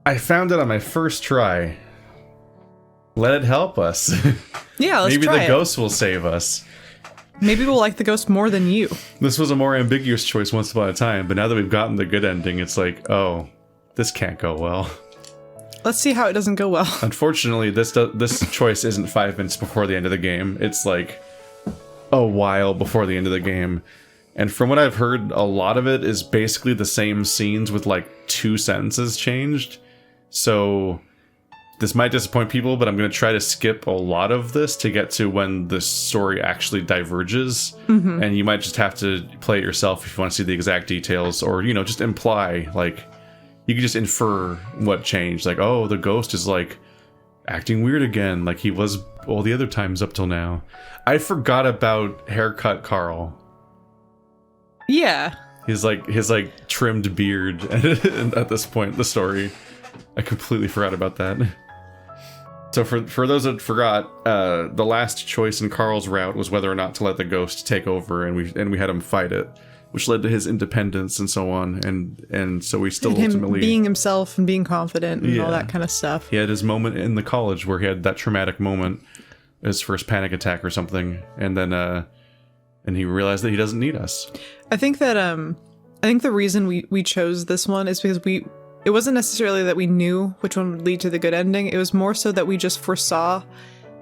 I found it on my first try. Let it help us. Yeah, let's Maybe try the it. ghost will save us. Maybe we'll like the ghost more than you. This was a more ambiguous choice once upon a time, but now that we've gotten the good ending, it's like, oh, this can't go well. Let's see how it doesn't go well. Unfortunately, this choice isn't 5 minutes before the end of the game. It's like a while before the end of the game. And from what I've heard, a lot of it is basically the same scenes with like 2 sentences changed. So this might disappoint people, but I'm going to try to skip a lot of this to get to when the story actually diverges. Mm-hmm. And you might just have to play it yourself if you want to see the exact details, or, you know, just imply, like, you can just infer what changed. Like, oh, the ghost is, like, acting weird again, like he was all the other times up till now. I forgot about haircut Carl. Yeah. His trimmed beard at this point in the story. I completely forgot about that. So for those that forgot, the last choice in Carl's route was whether or not to let the ghost take over, and we had him fight it, which led to his independence and so on, and so we still and ultimately him being himself and being confident and all that kind of stuff. He had his moment in the college where he had that traumatic moment, his first panic attack or something, and then and he realized that he doesn't need us. I think the reason we chose this one is because it wasn't necessarily that we knew which one would lead to the good ending. It was more so that we just foresaw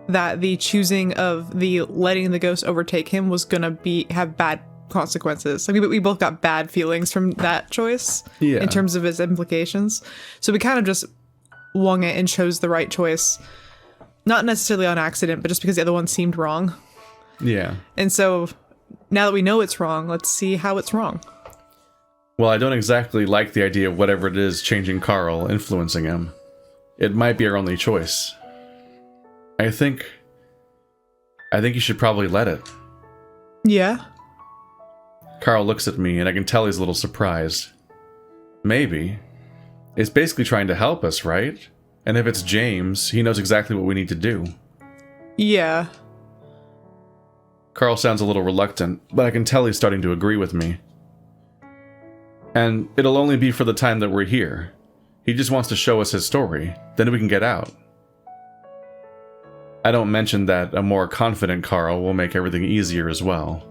that the choosing of the letting the ghost overtake him was gonna have bad consequences. Like we both got bad feelings from that choice in terms of its implications. So we kind of just wung it and chose the right choice, not necessarily on accident, but just because the other one seemed wrong. Yeah. And so now that we know it's wrong, let's see how it's wrong. Well, I don't exactly like the idea of whatever it is changing Carl, influencing him. It might be our only choice. I think you should probably let it. Yeah. Carl looks at me, and I can tell he's a little surprised. Maybe. It's basically trying to help us, right? And if it's James, he knows exactly what we need to do. Yeah. Carl sounds a little reluctant, but I can tell he's starting to agree with me. And it'll only be for the time that we're here. He just wants to show us his story, then we can get out. I don't mention that a more confident Carl will make everything easier as well.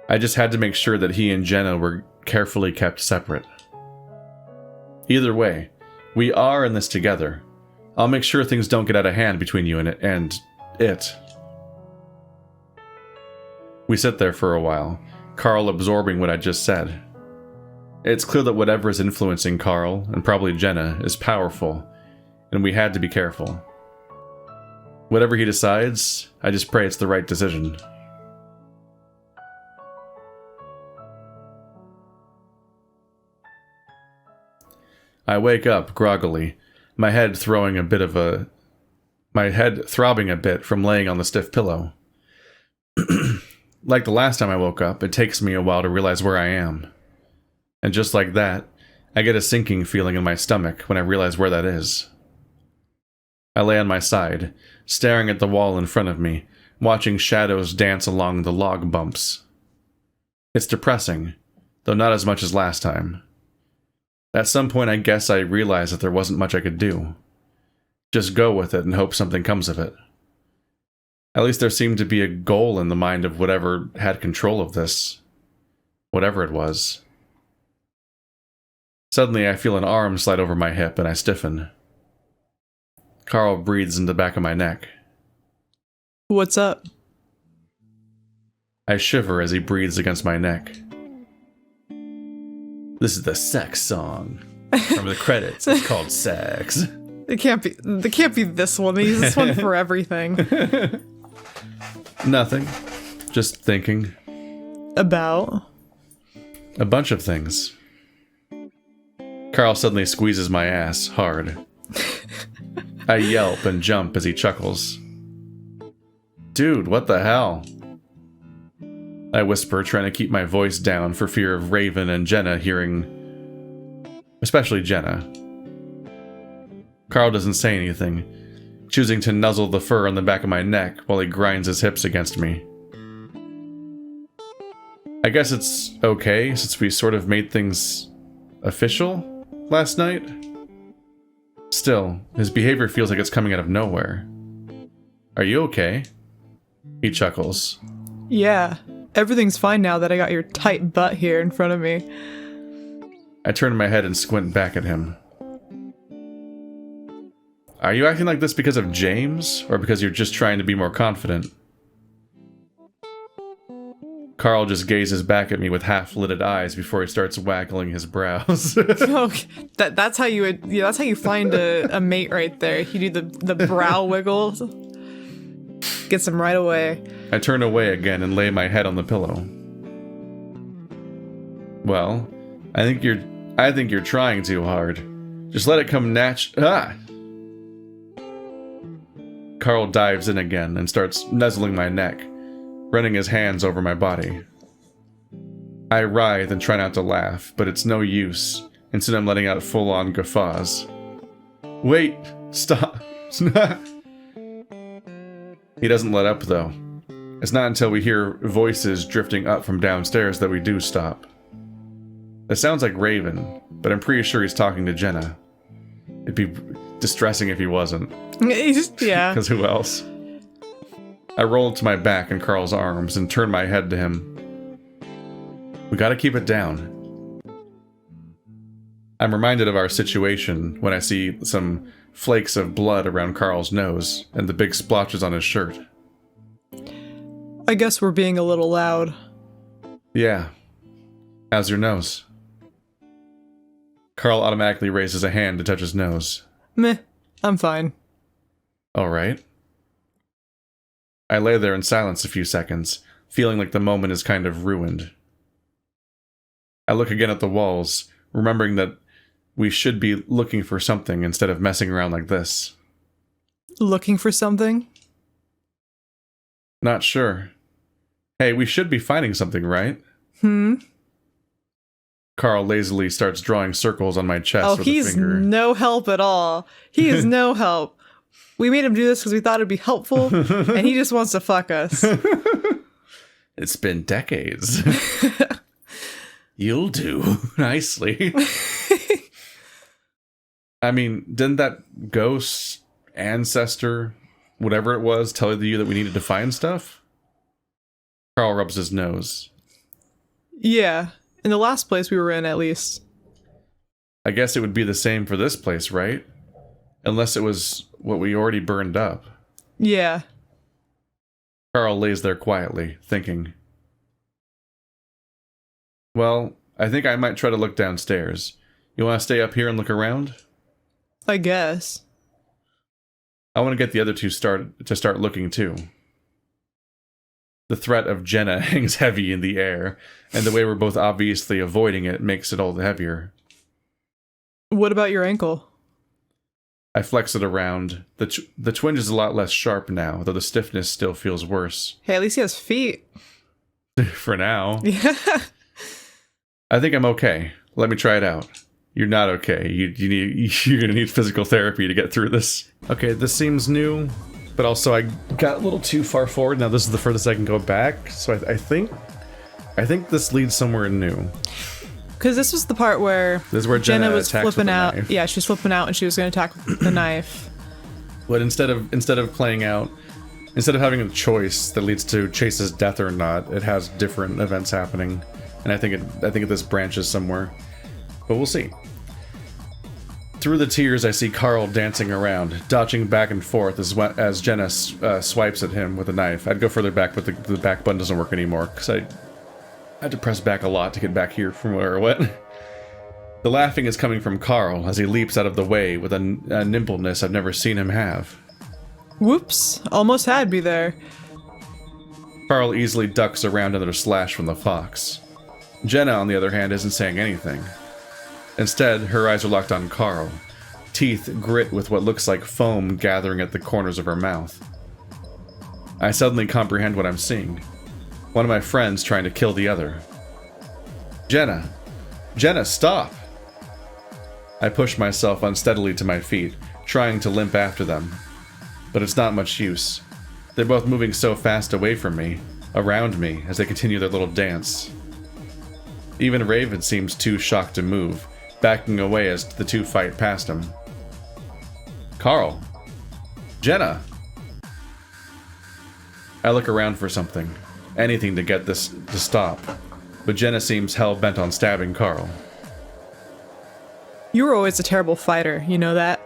I just had to make sure that he and Jenna were carefully kept separate. Either way, we are in this together. I'll make sure things don't get out of hand between you and it. We sit there for a while, Carl absorbing what I just said. It's clear that whatever is influencing Carl, and probably Jenna, is powerful, and we had to be careful. Whatever he decides, I just pray it's the right decision. I wake up groggily, my head throbbing a bit from laying on the stiff pillow. Like the last time I woke up, it takes me a while to realize where I am. And just like that, I get a sinking feeling in my stomach when I realize where that is. I lay on my side, staring at the wall in front of me, watching shadows dance along the log bumps. It's depressing, though not as much as last time. At some point, I guess I realized that there wasn't much I could do. Just go with it and hope something comes of it. At least there seemed to be a goal in the mind of whatever had control of this. Whatever it was. Suddenly, I feel an arm slide over my hip and I stiffen. Carl breathes in the back of my neck. What's up? I shiver as he breathes against my neck. This is the sex song. From the credits, it's called Sex. It can't be this one. They use this one for everything. Nothing. Just thinking. About? A bunch of things. Carl suddenly squeezes my ass hard. I yelp and jump as he chuckles. Dude, what the hell? I whisper, trying to keep my voice down for fear of Raven and Jenna hearing. Especially Jenna. Carl doesn't say anything, choosing to nuzzle the fur on the back of my neck while he grinds his hips against me. I guess it's okay, since we sort of made things official? last night? Still, his behavior feels like it's coming out of nowhere. Are you okay? He chuckles. Yeah, everything's fine now that I got your tight butt here in front of me. I turn my head and squint back at him. Are you acting like this because of James, or because you're just trying to be more confident? Carl just gazes back at me with half-lidded eyes before he starts waggling his brows. Oh, that's how you would. Yeah, that's how you find a mate right there. You do the brow wiggle, gets him right away. I turn away again and lay my head on the pillow. Well, I think you're trying too hard. Just let it come Carl dives in again and starts nuzzling my neck, running his hands over my body. I writhe and try not to laugh, but it's no use. Instead, I'm letting out full-on guffaws. Wait! Stop! He doesn't let up, though. It's not until we hear voices drifting up from downstairs that we do stop. It sounds like Raven, but I'm pretty sure he's talking to Jenna. It'd be distressing if he wasn't. Yeah. Because who else? I roll to my back in Carl's arms and turn my head to him. We gotta keep it down. I'm reminded of our situation when I see some flakes of blood around Carl's nose and the big splotches on his shirt. I guess we're being a little loud. Yeah. How's your nose? Carl automatically raises a hand to touch his nose. Meh, I'm fine. Alright. I lay there in silence a few seconds, feeling like the moment is kind of ruined. I look again at the walls, remembering that we should be looking for something instead of messing around like this. Looking for something? Not sure. Hey, we should be finding something, right? Carl lazily starts drawing circles on my chest with a finger. Oh, he's no help at all. He is no help. We made him do this because we thought it'd be helpful, and he just wants to fuck us. It's been decades. You'll do nicely. I mean, didn't that ghost, ancestor, whatever it was, tell you that we needed to find stuff? Carl rubs his nose. Yeah, in the last place we were in, at least. I guess it would be the same for this place, right? Unless it was what we already burned up. Yeah. Carl lays there quietly, thinking. Well, I think I might try to look downstairs. You want to stay up here and look around? I guess. I want to get the other two to start looking too. The threat of Jenna hangs heavy in the air, and the way we're both obviously avoiding it makes it all the heavier. What about your ankle? I flex it around. The twinge is a lot less sharp now, though the stiffness still feels worse. Hey, at least he has feet. For now. Yeah. I think I'm okay. Let me try it out. You're not okay. You're gonna need physical therapy to get through this. Okay, this seems new, but also I got a little too far forward. Now this is the furthest I can go back, so I think this leads somewhere new. Because this was the part where this is where Jenna was attacks flipping with out. knife. Yeah, she was flipping out and she was going to attack with the knife. But instead of playing out, instead of having a choice that leads to Chase's death or not, it has different events happening, and I think this branches somewhere. But we'll see. Through the tears, I see Carl dancing around, dodging back and forth as Jenna swipes at him with a knife. I'd go further back, but the back button doesn't work anymore, because I had to press back a lot to get back here from where I went. The laughing is coming from Carl as he leaps out of the way with a nimbleness I've never seen him have. Whoops, almost had me there. Carl easily ducks around another slash from the fox. Jenna, on the other hand, isn't saying anything. Instead, her eyes are locked on Carl, teeth grit with what looks like foam gathering at the corners of her mouth. I suddenly comprehend what I'm seeing. One of my friends trying to kill the other. Jenna! Jenna, stop! I push myself unsteadily to my feet, trying to limp after them. But it's not much use. They're both moving so fast away from me, around me, as they continue their little dance. Even Raven seems too shocked to move, backing away as the two fight past him. Carl! Jenna! I look around for something. Anything to get this to stop. But Jenna seems hell-bent on stabbing Carl. You were always a terrible fighter, you know that?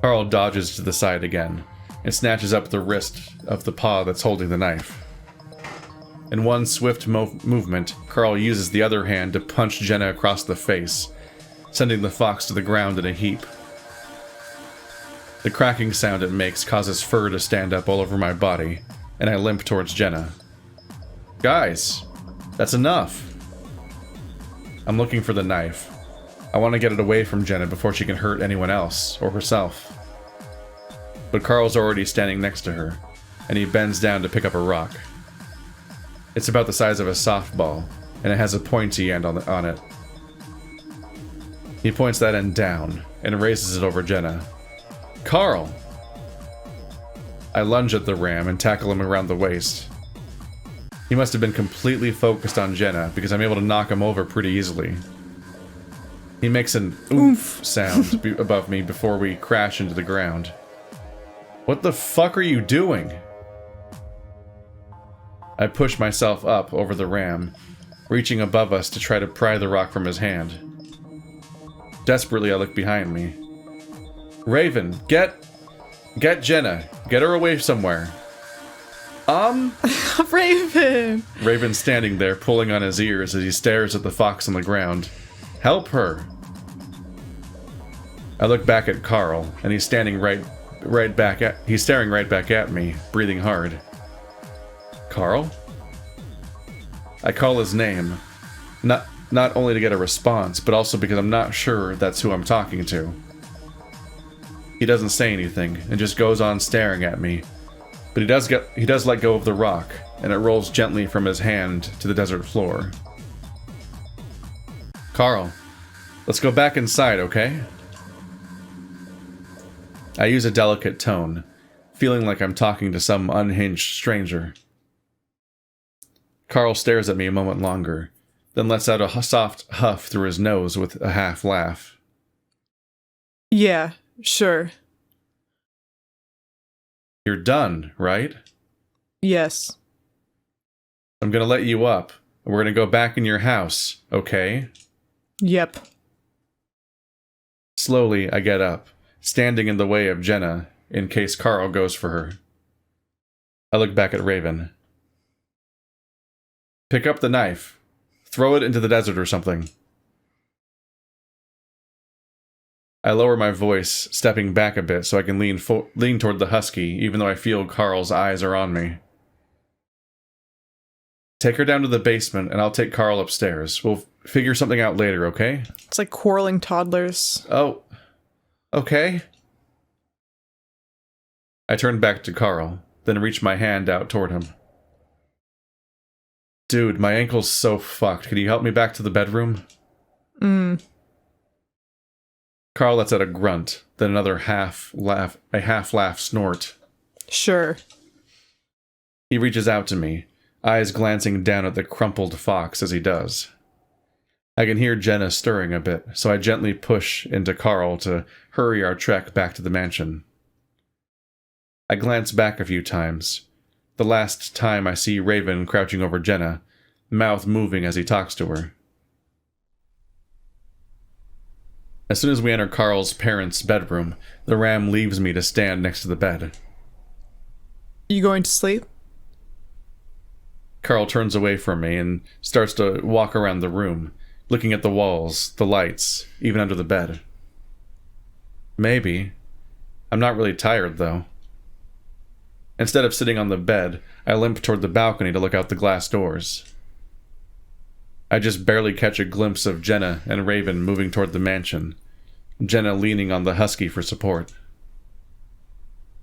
Carl dodges to the side again and snatches up the wrist of the paw that's holding the knife. In one swift movement, Carl uses the other hand to punch Jenna across the face, sending the fox to the ground in a heap. The cracking sound it makes causes fur to stand up all over my body, and I limp towards Jenna. Guys, that's enough. I'm looking for the knife. I want to get it away from Jenna before she can hurt anyone else, or herself. But Carl's already standing next to her, and he bends down to pick up a rock. It's about the size of a softball, and it has a pointy end on it. He points that end down, and raises it over Jenna. Carl! I lunge at the ram and tackle him around the waist. He must have been completely focused on Jenna, because I'm able to knock him over pretty easily. He makes an oomph sound above me before we crash into the ground. What the fuck are you doing? I push myself up over the ram, reaching above us to try to pry the rock from his hand. Desperately, I look behind me. Raven, get Jenna. Get her away somewhere. Raven! Raven's standing there, pulling on his ears as he stares at the fox on the ground. Help her! I look back at Carl, and he's staring right back at me, breathing hard. Carl? I call his name, not only to get a response, but also because I'm not sure that's who I'm talking to. He doesn't say anything, and just goes on staring at me, but he does let go of the rock, and it rolls gently from his hand to the desert floor. Carl, let's go back inside, okay? I use a delicate tone, feeling like I'm talking to some unhinged stranger. Carl stares at me a moment longer, then lets out a soft huff through his nose with a half laugh. Yeah, sure. You're done, right? Yes. I'm gonna let you up, and we're gonna go back in your house, okay? Yep. Slowly, I get up, standing in the way of Jenna, in case Carl goes for her. I look back at Raven. Pick up the knife. Throw it into the desert or something. I lower my voice, stepping back a bit so I can lean toward the husky, even though I feel Carl's eyes are on me. Take her down to the basement, and I'll take Carl upstairs. We'll figure something out later, okay? It's like quarreling toddlers. Oh, okay. I turn back to Carl, then reach my hand out toward him. Dude, my ankle's so fucked. Could you help me back to the bedroom? Carl lets out a grunt, then another half-laugh snort. Sure. He reaches out to me, eyes glancing down at the crumpled fox as he does. I can hear Jenna stirring a bit, so I gently push into Carl to hurry our trek back to the mansion. I glance back a few times, the last time I see Raven crouching over Jenna, mouth moving as he talks to her. As soon as we enter Carl's parents' bedroom, the ram leaves me to stand next to the bed. You going to sleep? Carl turns away from me and starts to walk around the room, looking at the walls, the lights, even under the bed. Maybe. I'm not really tired, though. Instead of sitting on the bed, I limp toward the balcony to look out the glass doors. I just barely catch a glimpse of Jenna and Raven moving toward the mansion, Jenna leaning on the husky for support.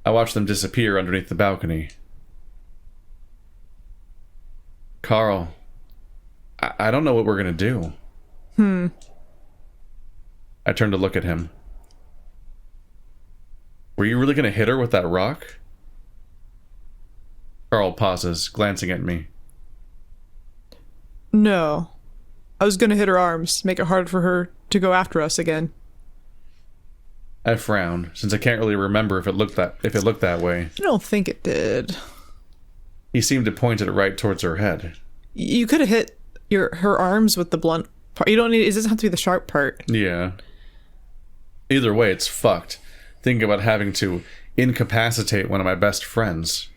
I watch them disappear underneath the balcony. Carl, I don't know what we're gonna do. I turn to look at him. Were you really gonna hit her with that rock? Carl pauses, glancing at me. No. I was gonna hit her arms, make it hard for her to go after us again. I frowned, since I can't really remember if it looked that way. I don't think it did. He seemed to point it right towards her head. You could have hit her arms with the blunt part. You don't need. It doesn't have to be the sharp part. Yeah. Either way, it's fucked. Thinking about having to incapacitate one of my best friends.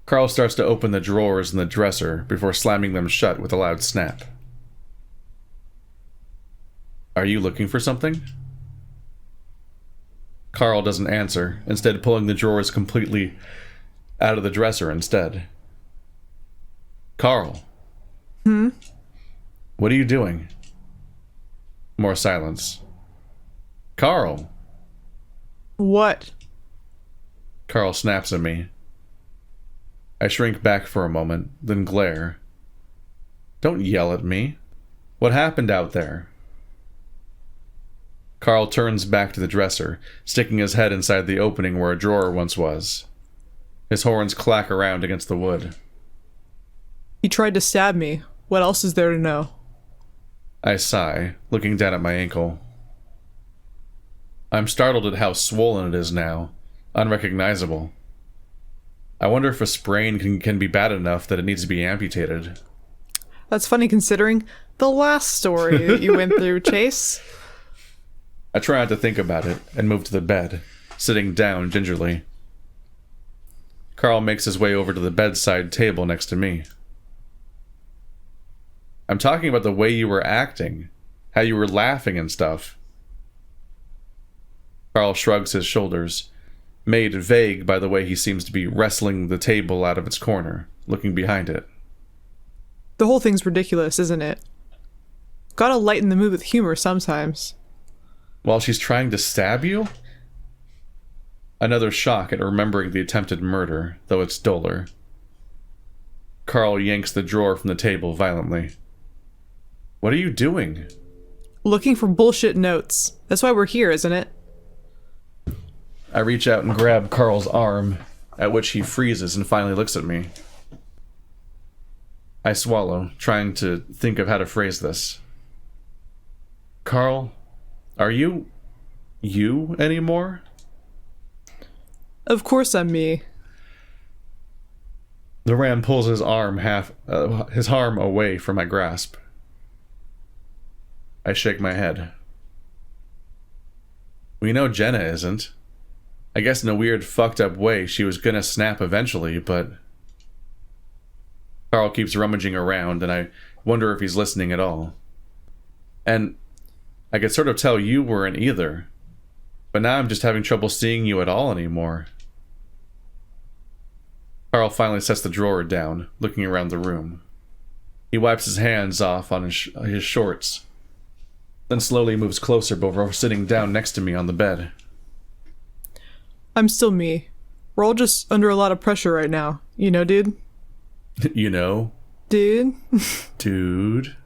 Carl starts to open the drawers in the dresser before slamming them shut with a loud snap. Are you looking for something? Carl doesn't answer, instead pulling the drawers completely out of the dresser instead. Carl. What are you doing? More silence. Carl. What? Carl snaps at me. I shrink back for a moment, then glare. Don't yell at me. What happened out there? Carl turns back to the dresser, sticking his head inside the opening where a drawer once was. His horns clack around against the wood. He tried to stab me. What else is there to know? I sigh, looking down at my ankle. I'm startled at how swollen it is now, unrecognizable. I wonder if a sprain can be bad enough that it needs to be amputated. That's funny considering the last story that you went through, Chase. I try not to think about it and move to the bed, sitting down gingerly. Carl makes his way over to the bedside table next to me. I'm talking about the way you were acting, how you were laughing and stuff. Carl shrugs his shoulders, made vague by the way he seems to be wrestling the table out of its corner, looking behind it. The whole thing's ridiculous, isn't it? Gotta lighten the mood with humor sometimes. While she's trying to stab you? Another shock at remembering the attempted murder, though it's duller. Carl yanks the drawer from the table violently. What are you doing? Looking for bullshit notes. That's why we're here, isn't it? I reach out and grab Carl's arm, at which he freezes and finally looks at me. I swallow, trying to think of how to phrase this. Carl, are you anymore? Of course I'm me. The ram pulls his arm away from my grasp. I shake my head. We know Jenna isn't. I guess in a weird fucked up way she was gonna snap eventually, but... Carl keeps rummaging around and I wonder if he's listening at all. And I could sort of tell you weren't either, but now I'm just having trouble seeing you at all anymore. Carl finally sets the drawer down, looking around the room. He wipes his hands off on his shorts, then slowly moves closer before sitting down next to me on the bed. I'm still me. We're all just under a lot of pressure right now. You know, dude? You know? Dude? Dude.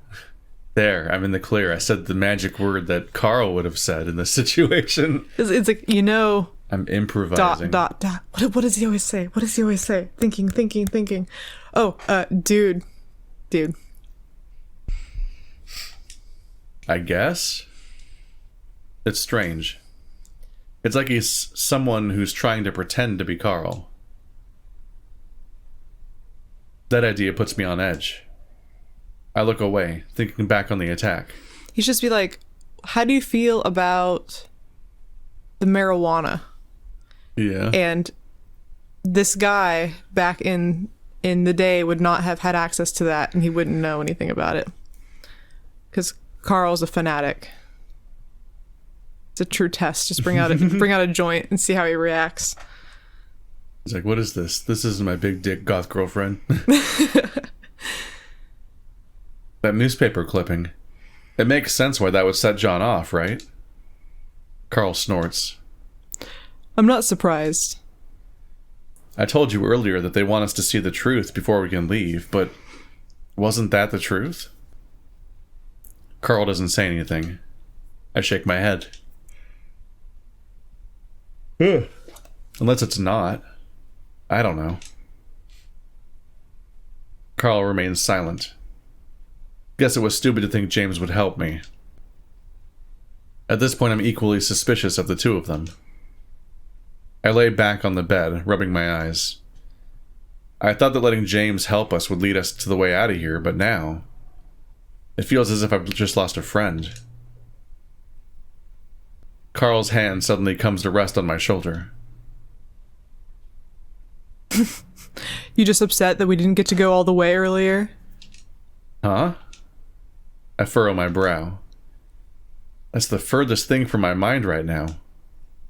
There, I'm in the clear. I said the magic word that Carl would have said in this situation. It's like, you know... I'm improvising. Dot. What does he always say? What does he always say? Thinking. Oh, dude. I guess? It's strange. It's like he's someone who's trying to pretend to be Carl. That idea puts me on edge. I look away, thinking back on the attack. He should just be like, how do you feel about the marijuana? Yeah. And this guy back in the day would not have had access to that, and he wouldn't know anything about it. Because Carl's a fanatic. It's a true test. Just bring out a joint and see how he reacts. He's like, what is this? This isn't my big dick goth girlfriend. That newspaper clipping. It makes sense why that would set John off, right? Carl snorts. I'm not surprised. I told you earlier that they want us to see the truth before we can leave, but wasn't that the truth? Carl doesn't say anything. I shake my head. Unless it's not. I don't know. Carl remains silent. Guess it was stupid to think James would help me. At this point, I'm equally suspicious of the two of them. I lay back on the bed, rubbing my eyes. I thought that letting James help us would lead us to the way out of here, but now... it feels as if I've just lost a friend. Carl's hand suddenly comes to rest on my shoulder. You just upset that we didn't get to go all the way earlier? Huh? I furrow my brow. That's the furthest thing from my mind right now.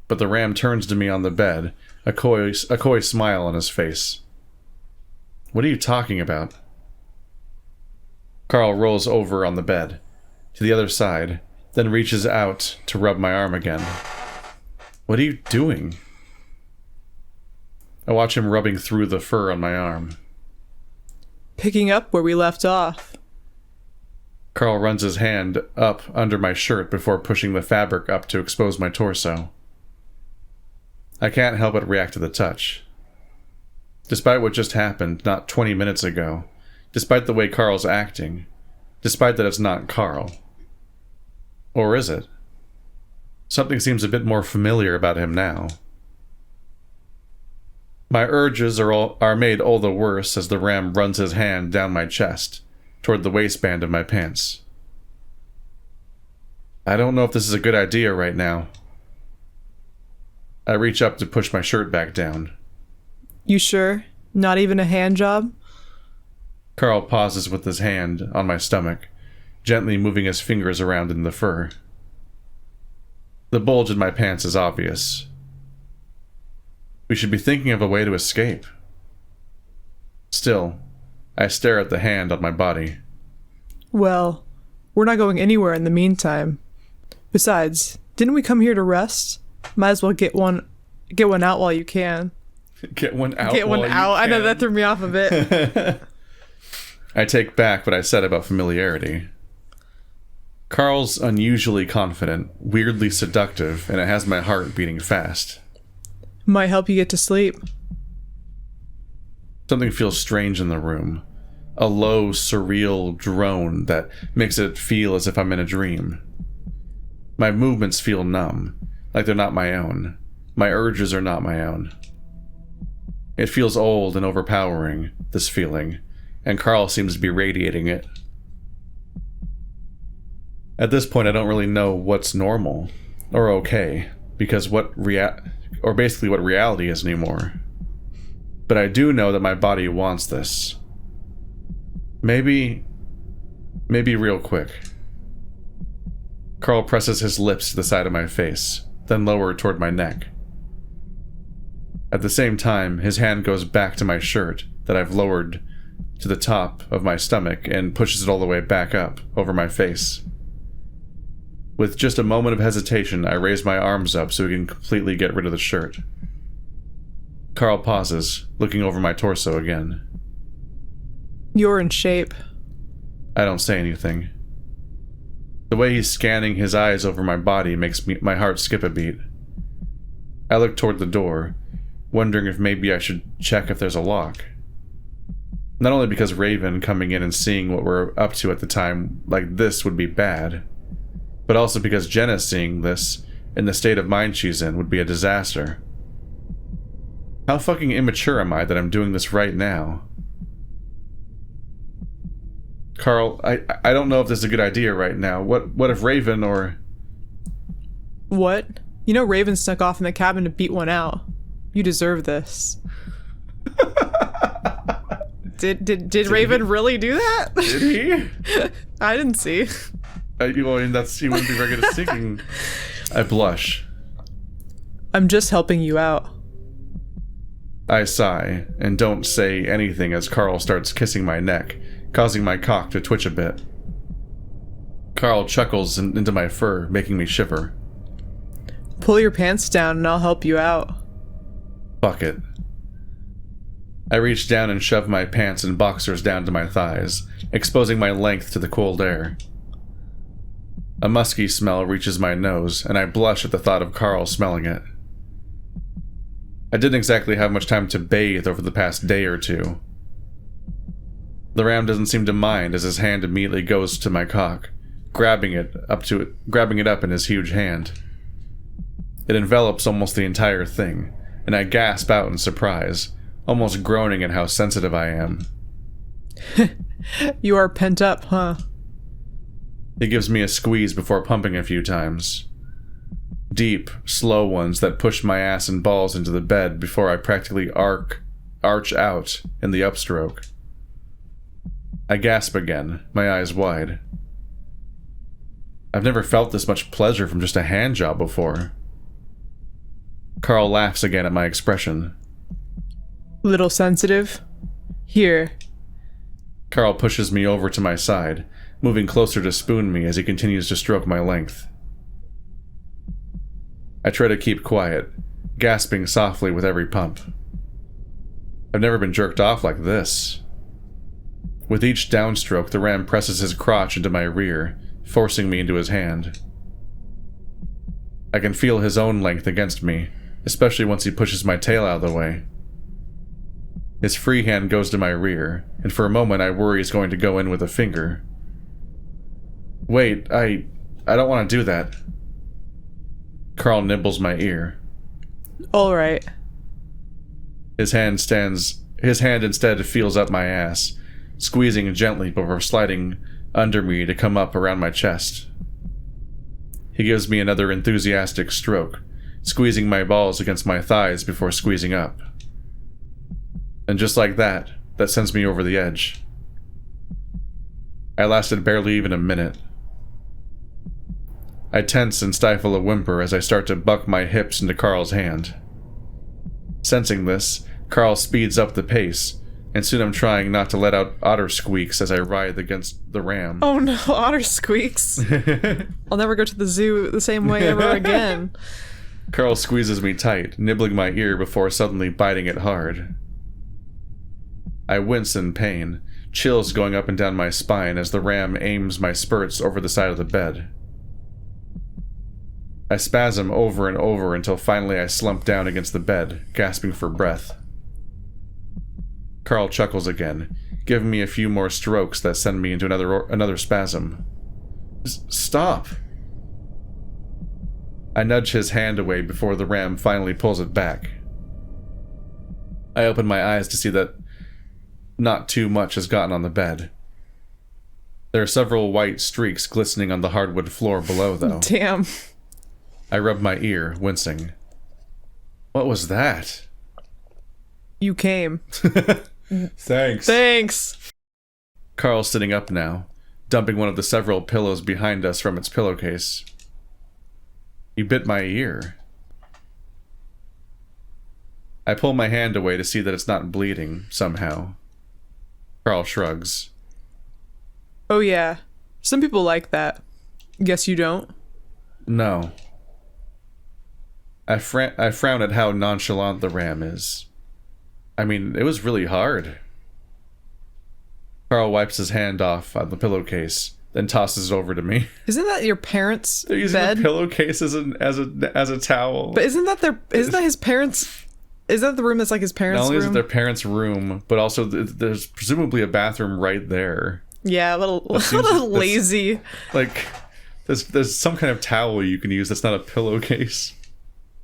But the ram turns to me on the bed, a coy smile on his face. What are you talking about? Carl rolls over on the bed, to the other side, then reaches out to rub my arm again. What are you doing? I watch him rubbing through the fur on my arm. Picking up where we left off. Carl runs his hand up under my shirt before pushing the fabric up to expose my torso. I can't help but react to the touch. Despite what just happened not 20 minutes ago, despite the way Carl's acting, despite that it's not Carl. Or is it? Something seems a bit more familiar about him now. My urges are made all the worse as the ram runs his hand down my chest, toward the waistband of my pants. I don't know if this is a good idea right now. I reach up to push my shirt back down. You sure? Not even a hand job? Carl pauses with his hand on my stomach, gently moving his fingers around in the fur. The bulge in my pants is obvious. We should be thinking of a way to escape. Still, I stare at the hand on my body. Well, we're not going anywhere in the meantime. Besides, didn't we come here to rest? Might as well get one out while you can. Get one out. Get one out. I know that threw me off a bit. I take back what I said about familiarity. Carl's unusually confident, weirdly seductive, and it has my heart beating fast. Might help you get to sleep. Something feels strange in the room. A low, surreal drone that makes it feel as if I'm in a dream. My movements feel numb, like they're not my own. My urges are not my own. It feels old and overpowering, this feeling, and Carl seems to be radiating it. At this point, I don't really know what's normal, or okay, because basically what reality is anymore. But I do know that my body wants this. Maybe real quick. Carl presses his lips to the side of my face, then lower toward my neck. At the same time, his hand goes back to my shirt that I've lowered to the top of my stomach and pushes it all the way back up over my face. With just a moment of hesitation, I raise my arms up so we can completely get rid of the shirt. Carl pauses, looking over my torso again. You're in shape. I don't say anything. The way he's scanning his eyes over my body makes my heart skip a beat. I look toward the door, wondering if maybe I should check if there's a lock. Not only because Raven coming in and seeing what we're up to at the time like this would be bad, but also because Jenna seeing this in the state of mind she's in would be a disaster. How fucking immature am I that I'm doing this right now? Carl, I don't know if this is a good idea right now. What if Raven or... What? You know Raven snuck off in the cabin to beat one out. You deserve this. Did Raven really do that? Did he? I didn't see. He wouldn't be very good at singing. I blush. I'm just helping you out. I sigh, and don't say anything as Carl starts kissing my neck, causing my cock to twitch a bit. Carl chuckles into my fur, making me shiver. Pull your pants down and I'll help you out. Fuck it. I reach down and shove my pants and boxers down to my thighs, exposing my length to the cold air. A musky smell reaches my nose, and I blush at the thought of Carl smelling it. I didn't exactly have much time to bathe over the past day or two. The ram doesn't seem to mind as his hand immediately goes to my cock, grabbing it up in his huge hand. It envelops almost the entire thing, and I gasp out in surprise, almost groaning at how sensitive I am. You are pent up, huh? He gives me a squeeze before pumping a few times. Deep, slow ones that push my ass and balls into the bed before I practically arch out in the upstroke. I gasp again, my eyes wide. I've never felt this much pleasure from just a hand job before. Carl laughs again at my expression. Little sensitive? Here. Carl pushes me over to my side, moving closer to spoon me as he continues to stroke my length. I try to keep quiet, gasping softly with every pump. I've never been jerked off like this. With each downstroke, the ram presses his crotch into my rear, forcing me into his hand. I can feel his own length against me, especially once he pushes my tail out of the way. His free hand goes to my rear, and for a moment I worry he's going to go in with a finger. Wait, I don't want to do that. Carl nibbles my ear. All right. His hand instead feels up my ass, squeezing gently before sliding under me to come up around my chest. He gives me another enthusiastic stroke, squeezing my balls against my thighs before squeezing up. And just like that sends me over the edge. I lasted barely even a minute. I tense and stifle a whimper as I start to buck my hips into Carl's hand. Sensing this, Carl speeds up the pace, and soon I'm trying not to let out otter squeaks as I writhe against the ram. Oh no, otter squeaks. I'll never go to the zoo the same way ever again. Carl squeezes me tight, nibbling my ear before suddenly biting it hard. I wince in pain, chills going up and down my spine as the ram aims my spurts over the side of the bed. I spasm over and over until finally I slump down against the bed, gasping for breath. Carl chuckles again, giving me a few more strokes that send me into another spasm. Stop! I nudge his hand away before the ram finally pulls it back. I open my eyes to see that not too much has gotten on the bed. There are several white streaks glistening on the hardwood floor below, though. Damn. I rub my ear, wincing. What was that? You came. Thanks. Thanks. Carl's sitting up now, dumping one of the several pillows behind us from its pillowcase. You bit my ear. I pull my hand away to see that it's not bleeding, somehow. Carl shrugs. Oh yeah. Some people like that. Guess you don't? No. I frown at how nonchalant the ram is. I mean, it was really hard. Carl wipes his hand off on the pillowcase, then tosses it over to me. Isn't that your parents' They're using bed? the pillowcase as a towel. But isn't that his parents'? Is that the room that's like his parents' Not only is it room? their parents' room, but also there's presumably a bathroom right there. Yeah, a little lazy. Like, there's some kind of towel you can use that's not a pillowcase.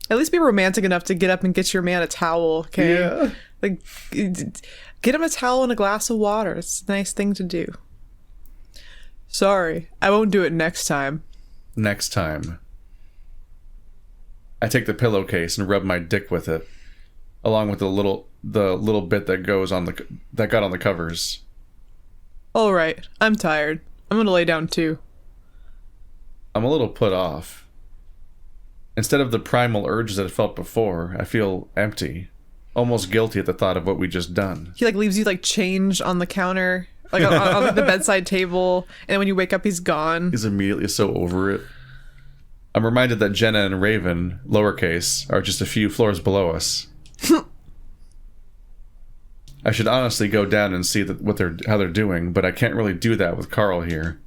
At least be romantic enough to get up and get your man a towel, okay? Yeah. Like, get him a towel and a glass of water. It's a nice thing to do. Sorry, I won't do it next time. Next time. I take the pillowcase and rub my dick with it, along with the little bit that got on the covers. All right, I'm tired. I'm gonna lay down too. I'm a little put off. Instead of the primal urges that I felt before, I feel empty, almost guilty at the thought of what we just done. He like leaves you like change on the counter, like on the bedside table, and when you wake up, he's gone. He's immediately so over it. I'm reminded that Jenna and Raven, lowercase, are just a few floors below us. I should honestly go down and see how they're doing, but I can't really do that with Carl here.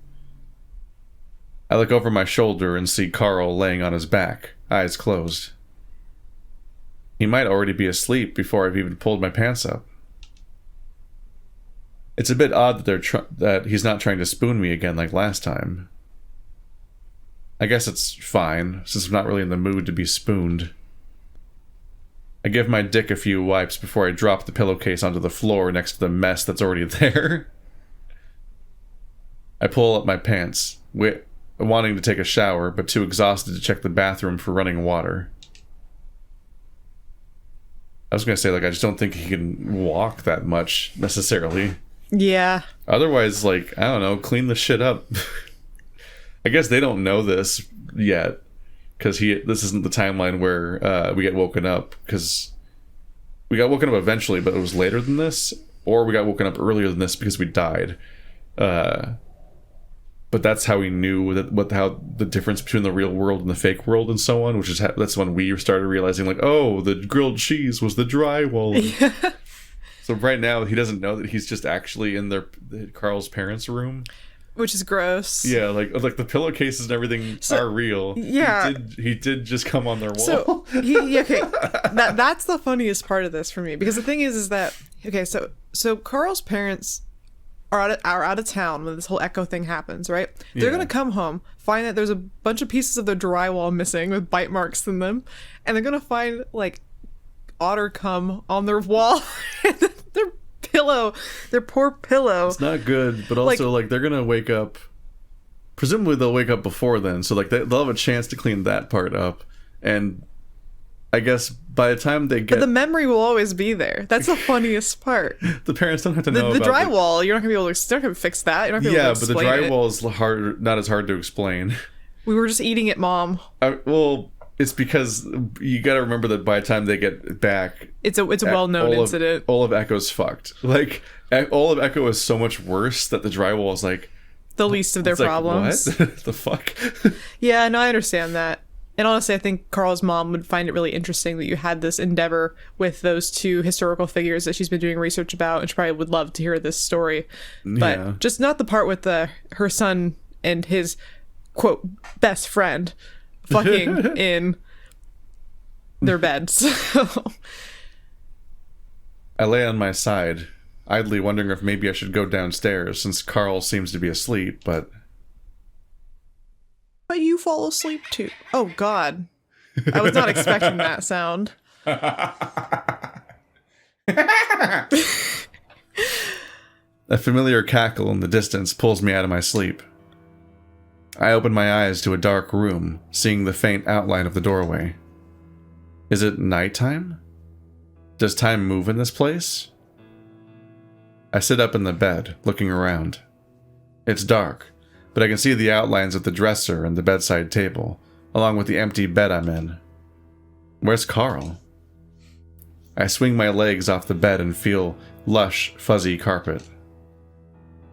I look over my shoulder and see Carl laying on his back, eyes closed. He might already be asleep before I've even pulled my pants up. It's a bit odd that that he's not trying to spoon me again like last time. I guess it's fine, since I'm not really in the mood to be spooned. I give my dick a few wipes before I drop the pillowcase onto the floor next to the mess that's already there. I pull up my pants, wanting to take a shower, but too exhausted to check the bathroom for running water. I was gonna say, like, I just don't think he can walk that much, necessarily. Yeah. Otherwise, like, I don't know, clean the shit up. I guess they don't know this yet, because this isn't the timeline where we get woken up, because we got woken up eventually, but it was later than this, or we got woken up earlier than this because we died. But that's how we knew how the difference between the real world and the fake world and so on, which is that's when we started realizing, like, oh, the grilled cheese was the drywall. Yeah. So right now he doesn't know that he's just actually in Carl's parents' room, which is gross. Yeah, like the pillowcases and everything are real. Yeah, he did just come on their wall. So okay, that's the funniest part of this for me, because the thing is that okay, so Carl's parents are out of town when this whole echo thing happens, right? They're gonna come home, find that there's a bunch of pieces of their drywall missing with bite marks in them, and they're gonna find like otter cum on their wall. Their poor pillow. It's not good, but also like they're gonna wake up. Presumably they'll wake up before then, so like they'll have a chance to clean that part up, and I guess by the time they get... But the memory will always be there. That's the funniest part. The parents don't have to know the drywall. You're not gonna be able to. They're not gonna fix that. You're not gonna be able to explain but the drywall is not as hard to explain. We were just eating it, Mom. Well, it's because you got to remember that by the time they get back, it's a well-known incident. All of Echo's fucked. Like all of Echo is so much worse that the drywall is like the least of their problems. Like, what the fuck? Yeah, no, I understand that. And honestly, I think Carl's mom would find it really interesting that you had this endeavor with those two historical figures that she's been doing research about, and she probably would love to hear this story. But just not the part with her son and his, quote, best friend fucking in their beds. I lay on my side, idly wondering if maybe I should go downstairs, since Carl seems to be asleep, but... But you fall asleep too. Oh, God. I was not expecting that sound. A familiar cackle in the distance pulls me out of my sleep. I open my eyes to a dark room, seeing the faint outline of the doorway. Is it nighttime? Does time move in this place? I sit up in the bed, looking around. It's dark, but I can see the outlines of the dresser and the bedside table, along with the empty bed I'm in. Where's Carl? I swing my legs off the bed and feel lush, fuzzy carpet.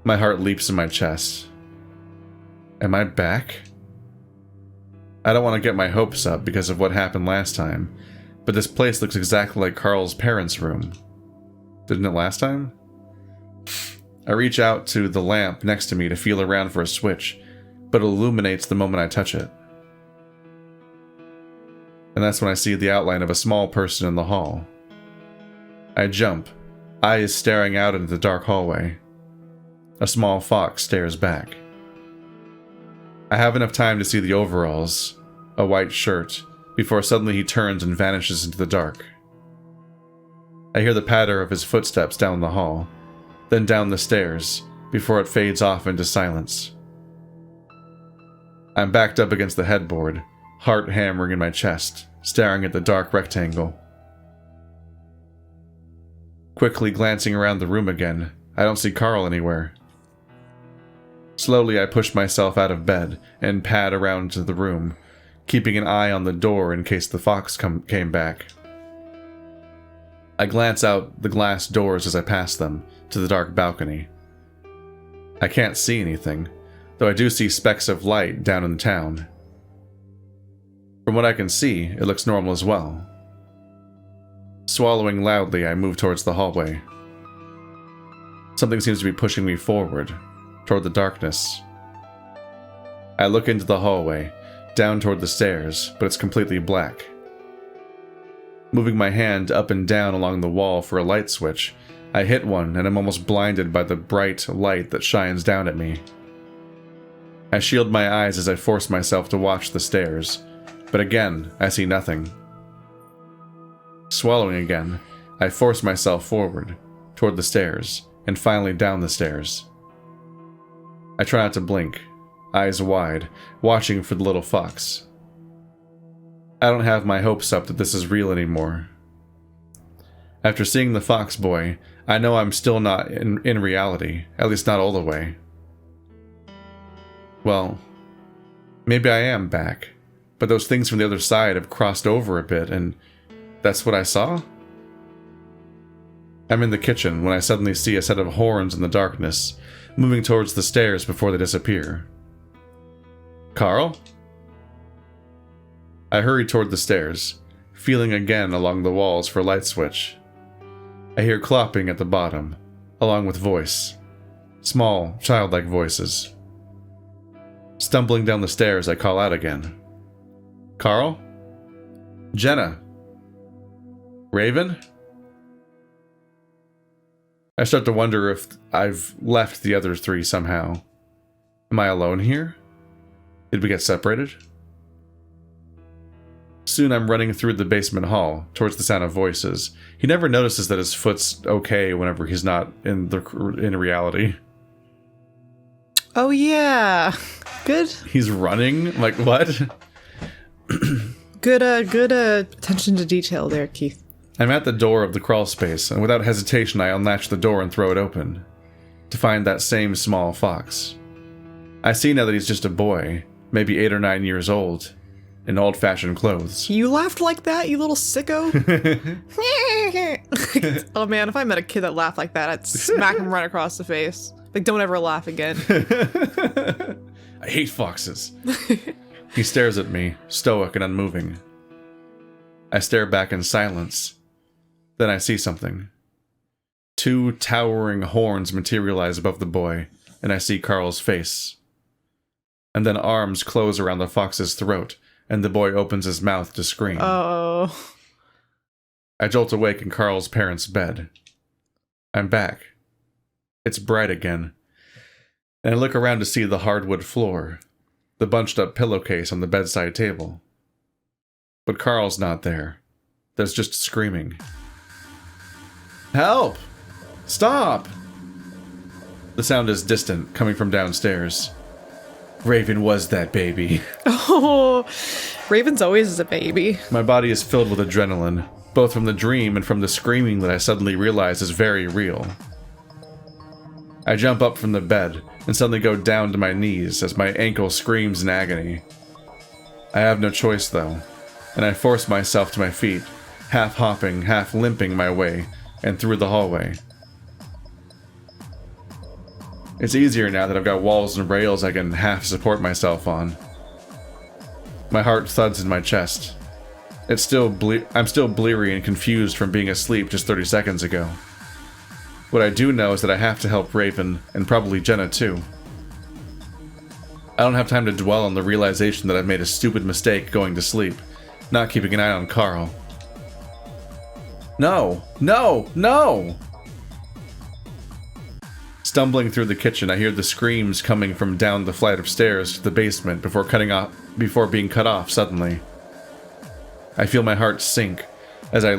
My heart leaps in my chest. Am I back? I don't want to get my hopes up because of what happened last time, but this place looks exactly like Carl's parents' room. Didn't it last time? I reach out to the lamp next to me to feel around for a switch, but it illuminates the moment I touch it. And that's when I see the outline of a small person in the hall. I jump, eyes staring out into the dark hallway. A small fox stares back. I have enough time to see the overalls, a white shirt, before suddenly he turns and vanishes into the dark. I hear the patter of his footsteps down the hall, then down the stairs, before it fades off into silence. I'm backed up against the headboard, heart hammering in my chest, staring at the dark rectangle. Quickly glancing around the room again, I don't see Carl anywhere. Slowly I push myself out of bed and pad around to the room, keeping an eye on the door in case the fox came back. I glance out the glass doors as I pass them, to the dark balcony. I can't see anything, though I do see specks of light down in town. From what I can see, it looks normal as well. Swallowing loudly, I move towards the hallway. Something seems to be pushing me forward, toward the darkness. I look into the hallway, down toward the stairs, but it's completely black. Moving my hand up and down along the wall for a light switch, I hit one, and I'm almost blinded by the bright light that shines down at me. I shield my eyes as I force myself to watch the stairs, but again, I see nothing. Swallowing again, I force myself forward, toward the stairs, and finally down the stairs. I try not to blink, eyes wide, watching for the little fox. I don't have my hopes up that this is real anymore. After seeing the fox boy, I know I'm still not in reality, at least not all the way. Well, maybe I am back, but those things from the other side have crossed over a bit, and that's what I saw? I'm in the kitchen when I suddenly see a set of horns in the darkness, moving towards the stairs before they disappear. Carl? I hurry toward the stairs, feeling again along the walls for a light switch. I hear clopping at the bottom, along with voice. Small, childlike voices. Stumbling down the stairs, I call out again. Carl? Jenna? Raven? I start to wonder if I've left the other three somehow. Am I alone here? Did we get separated? Soon I'm running through the basement hall, towards the sound of voices. He never notices that his foot's okay whenever he's not in reality. Oh yeah. Good. He's running? Like, what? Good attention to detail there, Keith. I'm at the door of the crawl space, and without hesitation I unlatch the door and throw it open, to find that same small fox. I see now that he's just a boy, maybe 8 or 9 years old, in old-fashioned clothes. You laughed like that, you little sicko? Oh man, if I met a kid that laughed like that, I'd smack him right across the face. Like, don't ever laugh again. I hate foxes. He stares at me, stoic and unmoving. I stare back in silence. Then I see something. 2 towering horns materialize above the boy, and I see Carl's face. And then arms close around the fox's throat, and the boy opens his mouth to scream. Oh. I jolt awake in Carl's parents' bed. I'm back. It's bright again. And I look around to see the hardwood floor, the bunched-up pillowcase on the bedside table. But Carl's not there. There's just screaming. Help! Stop! The sound is distant, coming from downstairs. Raven was that baby. Oh, Raven's always a baby. My body is filled with adrenaline, both from the dream and from the screaming that I suddenly realize is very real. I jump up from the bed and suddenly go down to my knees as my ankle screams in agony. I have no choice though, and I force myself to my feet, half hopping, half limping my way, and through the hallway. It's easier now that I've got walls and rails I can half support myself on. My heart thuds in my chest. I'm still bleary and confused from being asleep just 30 seconds ago. What I do know is that I have to help Raven, and probably Jenna too. I don't have time to dwell on the realization that I've made a stupid mistake going to sleep, not keeping an eye on Carl. No! No! No! Stumbling through the kitchen, I hear the screams coming from down the flight of stairs to the basement before being cut off suddenly. I feel my heart sink as I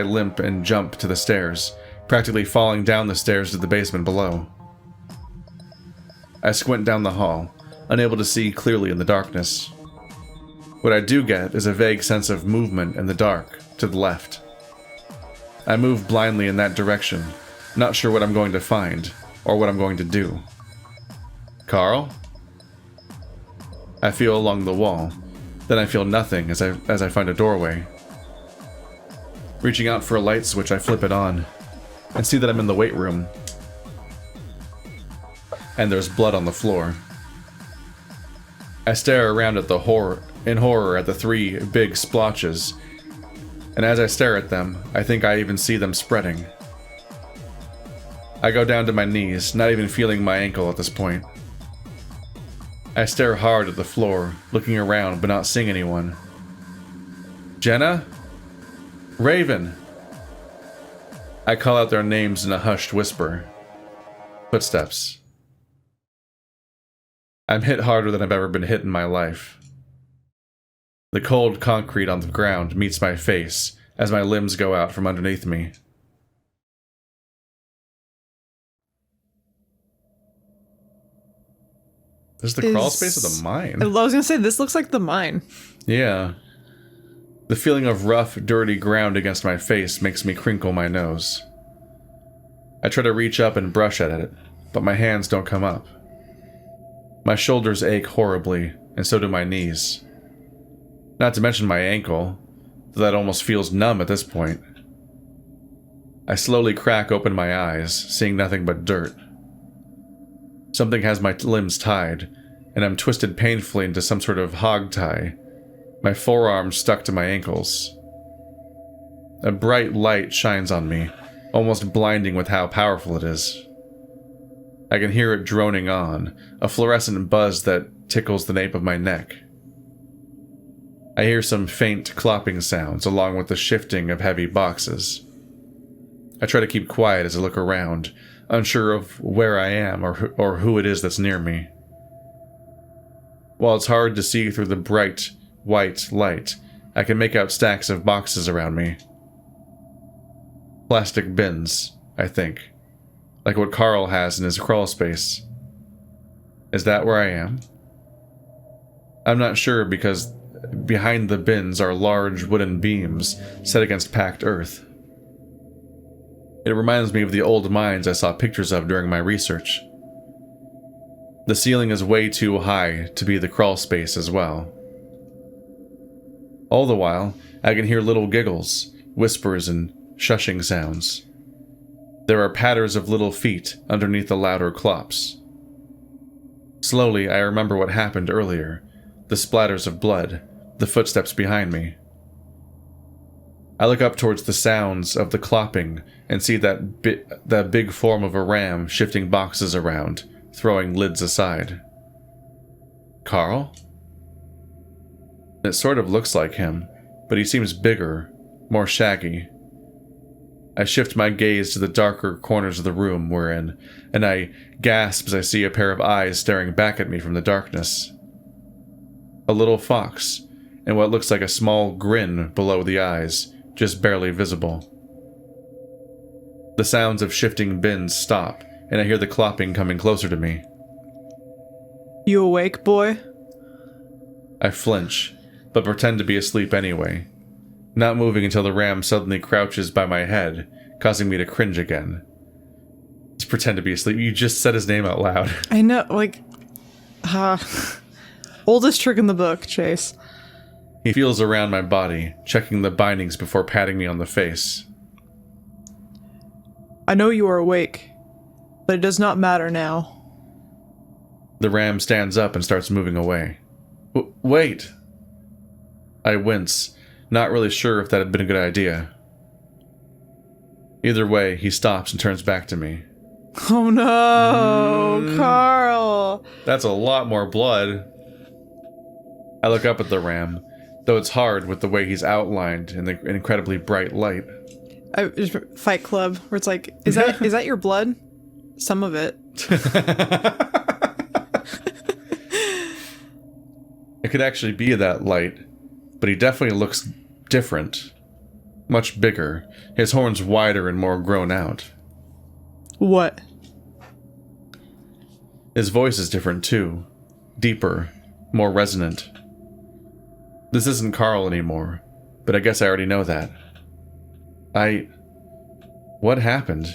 limp and jump to the stairs, practically falling down the stairs to the basement below. I squint down the hall, unable to see clearly in the darkness. What I do get is a vague sense of movement in the dark, to the left. I move blindly in that direction, not sure what I'm going to find, or what I'm going to do. Carl? I feel along the wall, then I feel nothing as I find a doorway. Reaching out for a light switch, I flip it on, and see that I'm in the weight room. And there's blood on the floor. I stare around at in horror at the 3 big splotches, and as I stare at them, I think I even see them spreading. I go down to my knees, not even feeling my ankle at this point. I stare hard at the floor, looking around but not seeing anyone. Jenna? Raven? I call out their names in a hushed whisper. Footsteps. I'm hit harder than I've ever been hit in my life. The cold concrete on the ground meets my face as my limbs go out from underneath me. This is the crawl space of the mine. I was gonna say, this looks like the mine. Yeah. The feeling of rough, dirty ground against my face makes me crinkle my nose. I try to reach up and brush at it, but my hands don't come up. My shoulders ache horribly, and so do my knees. Not to mention my ankle, though that almost feels numb at this point. I slowly crack open my eyes, seeing nothing but dirt. Something has my limbs tied, and I'm twisted painfully into some sort of hog tie, my forearms stuck to my ankles. A bright light shines on me, almost blinding with how powerful it is. I can hear it droning on, a fluorescent buzz that tickles the nape of my neck. I hear some faint clopping sounds along with the shifting of heavy boxes. I try to keep quiet as I look around, unsure of where I am or who it is that's near me. While it's hard to see through the bright, white light, I can make out stacks of boxes around me. Plastic bins, I think. Like what Carl has in his crawl space. Is that where I am? I'm not sure because behind the bins are large wooden beams set against packed earth. It reminds me of the old mines I saw pictures of during my research. The ceiling is way too high to be the crawl space as well. All the while, I can hear little giggles, whispers, and shushing sounds. There are patters of little feet underneath the louder clops. Slowly, I remember what happened earlier, the splatters of blood, the footsteps behind me. I look up towards the sounds of the clopping and see that big form of a ram shifting boxes around, throwing lids aside. Carl? It sort of looks like him, but he seems bigger, more shaggy. I shift my gaze to the darker corners of the room we're in, and I gasp as I see a pair of eyes staring back at me from the darkness. A little fox, and what looks like a small grin below the eyes, just barely visible. The sounds of shifting bins stop, and I hear the clopping coming closer to me. You awake, boy? I flinch, but pretend to be asleep anyway, not moving until the ram suddenly crouches by my head, causing me to cringe again. Just pretend to be asleep. You just said his name out loud. I know, oldest trick in the book, Chase. He feels around my body, checking the bindings before patting me on the face. I know you are awake, but it does not matter now. The ram stands up and starts moving away. Wait! I wince, not really sure if that had been a good idea. Either way, he stops and turns back to me. Oh no, Carl! That's a lot more blood. I look up at the ram, though it's hard with the way he's outlined in the incredibly bright light. Fight Club, where it's like, is that your blood? Some of it. It could actually be that light, but he definitely looks different. Much bigger, his horns wider and more grown out. What? His voice is different too. Deeper, more resonant. This isn't Carl anymore, but I guess I already know that. What happened?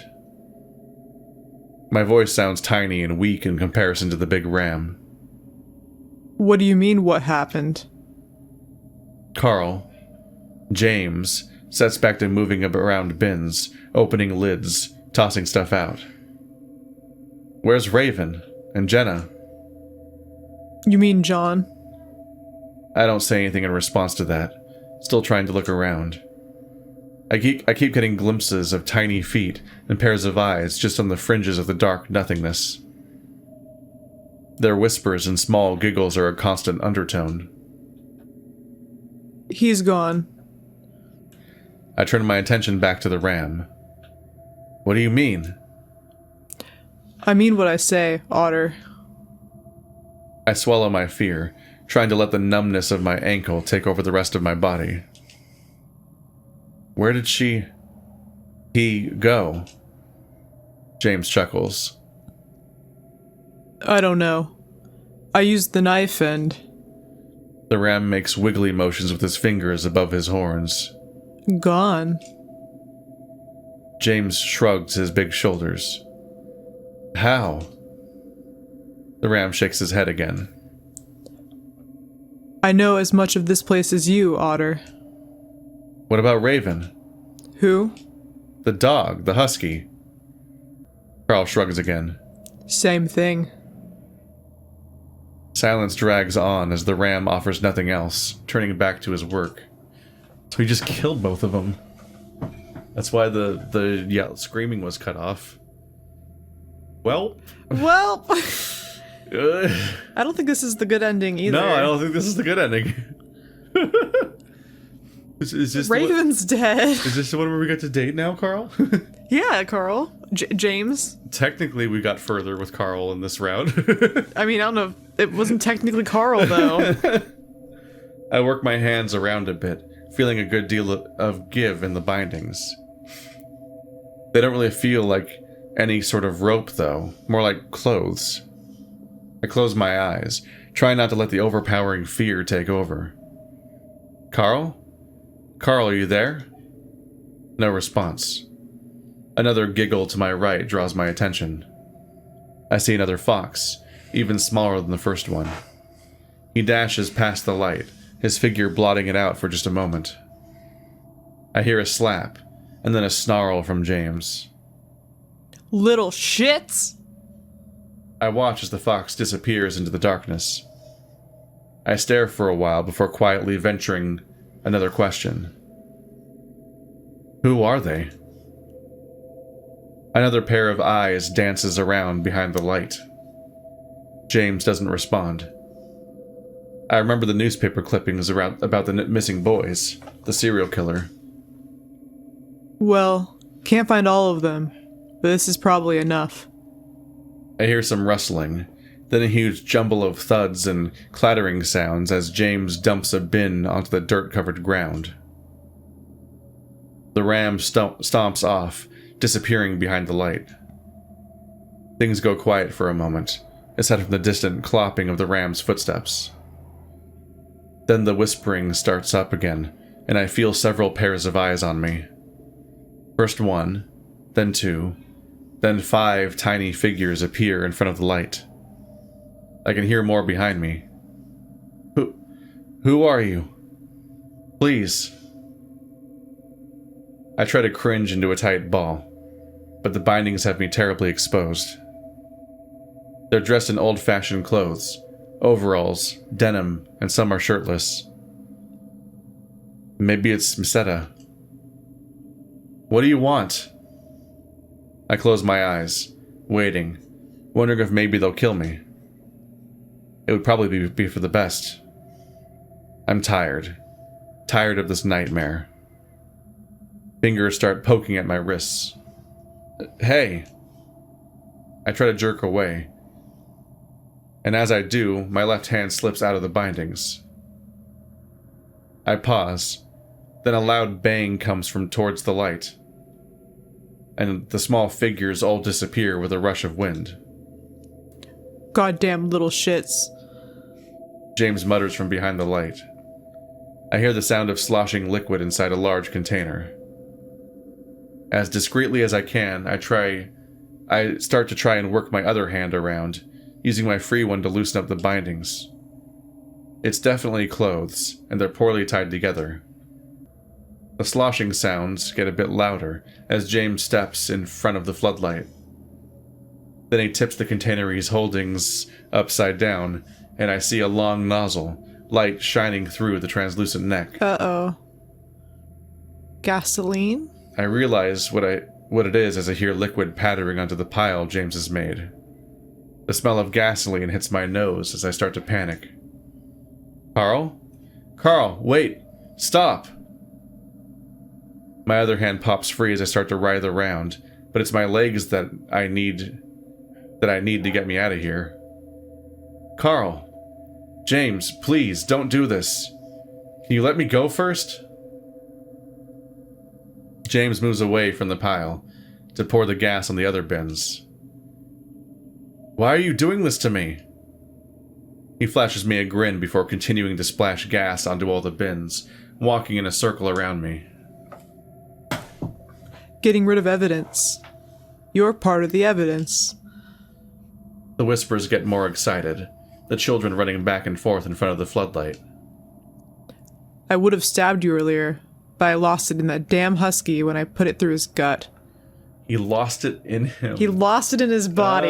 My voice sounds tiny and weak in comparison to the big ram. What do you mean, what happened? Carl, James, sets back to moving around bins, opening lids, tossing stuff out. Where's Raven and Jenna? You mean John? I don't say anything in response to that, still trying to look around. I keep getting glimpses of tiny feet and pairs of eyes just on the fringes of the dark nothingness. Their whispers and small giggles are a constant undertone. He's gone. I turn my attention back to the ram. What do you mean? I mean what I say, Otter. I swallow my fear, trying to let the numbness of my ankle take over the rest of my body. Where did he go? James chuckles. I don't know. I used the knife and... The ram makes wiggly motions with his fingers above his horns. Gone. James shrugs his big shoulders. How? The ram shakes his head again. I know as much of this place as you, Otter. What about Raven? Who? The dog, the husky. Carl shrugs again. Same thing. Silence drags on as the ram offers nothing else, turning back to his work. So he just killed both of them. That's why the screaming was cut off. Well... I don't think this is the good ending either. No, I don't think this is the good ending. Is this Raven's dead. Is this the one where we get to date now, Carl? Yeah, Carl. James. Technically, we got further with Carl in this round. I mean, I don't know. It wasn't technically Carl, though. I work my hands around a bit, feeling a good deal of give in the bindings. They don't really feel like any sort of rope, though. More like clothes. I close my eyes, trying not to let the overpowering fear take over. Carl? Carl, are you there? No response. Another giggle to my right draws my attention. I see another fox, even smaller than the first one. He dashes past the light, his figure blotting it out for just a moment. I hear a slap, and then a snarl from James. Little shits! I watch as the fox disappears into the darkness. I stare for a while before quietly venturing another question. Who are they? Another pair of eyes dances around behind the light. James doesn't respond. I remember the newspaper clippings about the missing boys, the serial killer. Well, can't find all of them, but this is probably enough. I hear some rustling, then a huge jumble of thuds and clattering sounds as James dumps a bin onto the dirt-covered ground. The ram stomps off, disappearing behind the light. Things go quiet for a moment, aside from the distant clopping of the ram's footsteps. Then the whispering starts up again, and I feel several pairs of eyes on me. First one, then two, then 5 tiny figures appear in front of the light. I can hear more behind me. Who are you? Please. I try to cringe into a tight ball, but the bindings have me terribly exposed. They're dressed in old-fashioned clothes, overalls, denim, and some are shirtless. Maybe it's Miseta. What do you want? I close my eyes, waiting, wondering if maybe they'll kill me. It would probably be for the best. I'm tired. Tired of this nightmare. Fingers start poking at my wrists. Hey! I try to jerk away. And as I do, my left hand slips out of the bindings. I pause. Then a loud bang comes from towards the light. And the small figures all disappear with a rush of wind. Goddamn little shits. James mutters from behind the light. I hear the sound of sloshing liquid inside a large container. As discreetly as I can, I start to try and work my other hand around, using my free one to loosen up the bindings. It's definitely clothes, and they're poorly tied together. The sloshing sounds get a bit louder as James steps in front of the floodlight. Then he tips the container he's holding upside down, and I see a long nozzle, light shining through the translucent neck. Uh-oh. Gasoline? I realize what it is as I hear liquid pattering onto the pile James has made. The smell of gasoline hits my nose as I start to panic. Carl? Carl, wait! Stop! My other hand pops free as I start to writhe around, but it's my legs that I need to get me out of here. Carl! James, please, don't do this. Can you let me go first? James moves away from the pile to pour the gas on the other bins. Why are you doing this to me? He flashes me a grin before continuing to splash gas onto all the bins, walking in a circle around me. Getting rid of evidence. You're part of the evidence. The whispers get more excited, the children running back and forth in front of the floodlight. I would have stabbed you earlier, but I lost it in that damn husky when I put it through his gut. He lost it in him. He lost it in his body.